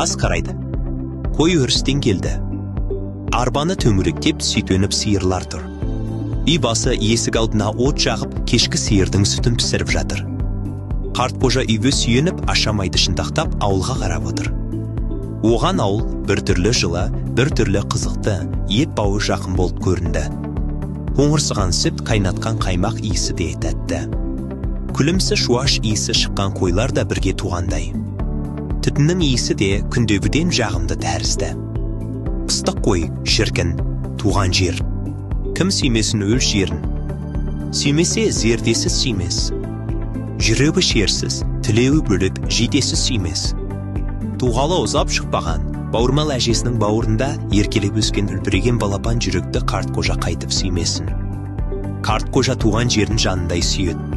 қас қарайды. Қой өрістен келді. Арбаны төңіректеп сүйтөніп сиырлар тұр. Үй басы есік алдына от жағып, кешкі сиырдың сүтін пісіріп жатыр. Қарт қожа үйге сүйеніп, ашамайды шынтақтап ауылға қарап отыр. Оған ауыл бір түрлі жылы, бір түрлі қызықты, ет бауы жақын болып көрінді. Қоңырсыған сүт, қайнатқан қаймақ иісі де тәтті. Күлімсі шуаш иісі шыққан қойлар да бірге туғандай. Түтіннің иісі де күндегіден жағымды тәрізді. Ыстық қой, шіркін, туған жер. Кім сүймесін өл жерін? Сүймесе зердесіз сүймес. Жүрегі шерсіз, тілеуі бөліп, жидесіз сүймес. Туғалы ұзап шықпаған, бауырмал әжесінің бауырында еркелеп өскен үлбіреген балапан жүректі қарт қожа қайтып сүймесін. Қарт қожа туған жердің жанындай сүйеді.